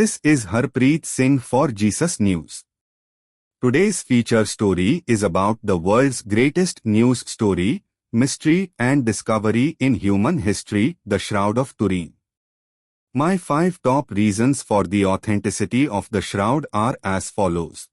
This is Harpreet Singh for Jesus News. Today's feature story is about the world's greatest news story, mystery and discovery in human history, the Shroud of Turin. My 5 top reasons for the authenticity of the Shroud are as follows.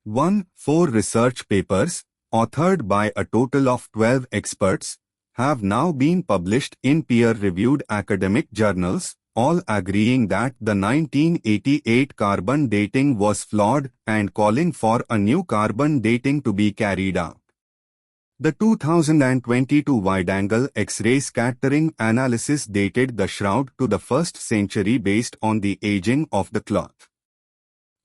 1. 4 research papers, authored by a total of 12 experts, have now been published in peer-reviewed academic journals, all agreeing that the 1988 carbon dating was flawed and calling for a new carbon dating to be carried out. The 2022 wide-angle X-ray scattering analysis dated the Shroud to the 1st century based on the aging of the cloth.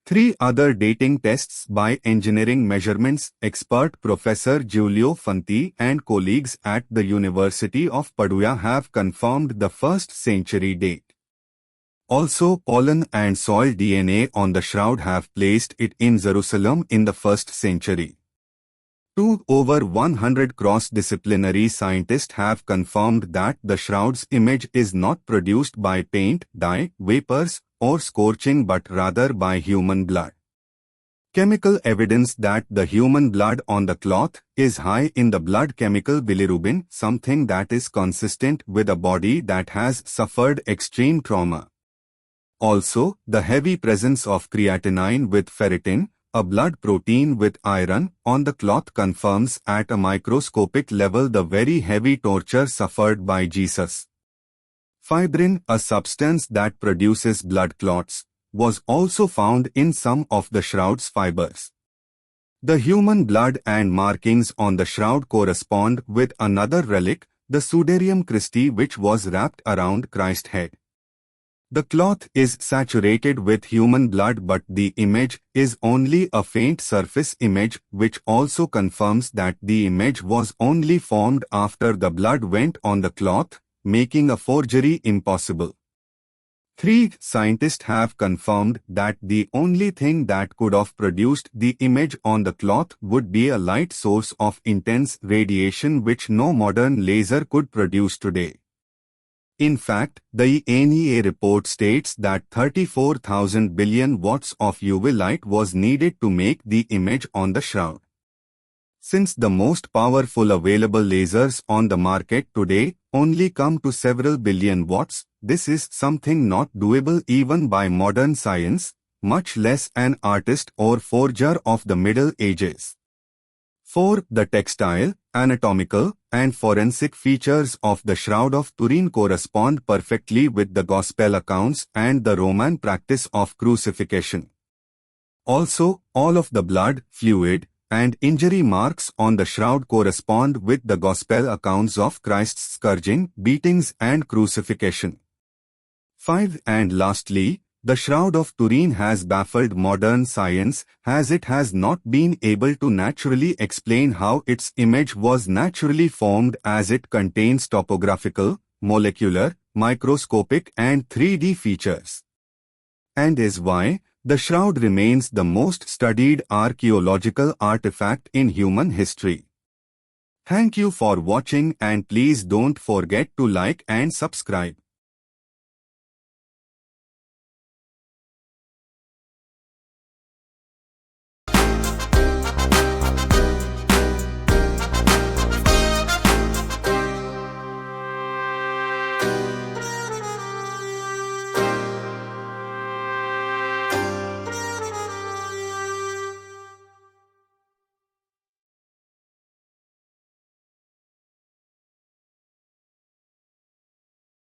3 other dating tests by engineering measurements expert Professor Giulio Fanti and colleagues at the University of Padua have confirmed the 1st century date. Also, pollen and soil DNA on the Shroud have placed it in Jerusalem in the 1st century. 2 over 100 cross-disciplinary scientists have confirmed that the Shroud's image is not produced by paint, dye, vapors, or scorching but rather by human blood. Chemical evidence that the human blood on the cloth is high in the blood chemical bilirubin, something that is consistent with a body that has suffered extreme trauma. Also, the heavy presence of creatinine with ferritin, a blood protein with iron, on the cloth confirms at a microscopic level the very heavy torture suffered by Jesus. Fibrin, a substance that produces blood clots, was also found in some of the Shroud's fibers. The human blood and markings on the Shroud correspond with another relic, the Sudarium Christi, which was wrapped around Christ's head. The cloth is saturated with human blood, but the image is only a faint surface image, which also confirms that the image was only formed after the blood went on the cloth, making a forgery impossible. 3 scientists have confirmed that the only thing that could have produced the image on the cloth would be a light source of intense radiation which no modern laser could produce today. In fact, the NEA report states that 34,000 billion watts of UV light was needed to make the image on the Shroud. Since the most powerful available lasers on the market today only come to several billion watts, this is something not doable even by modern science, much less an artist or forger of the Middle Ages. 4. The textile, anatomical, and forensic features of the Shroud of Turin correspond perfectly with the Gospel accounts and the Roman practice of crucifixion. Also, all of the blood, fluid, and injury marks on the Shroud correspond with the Gospel accounts of Christ's scourging, beatings, and crucifixion. 5. And lastly, the Shroud of Turin has baffled modern science, as it has not been able to naturally explain how its image was naturally formed, as it contains topographical, molecular, microscopic and 3D features. And is why the Shroud remains the most studied archaeological artifact in human history. Thank you for watching, and please don't forget to like and subscribe.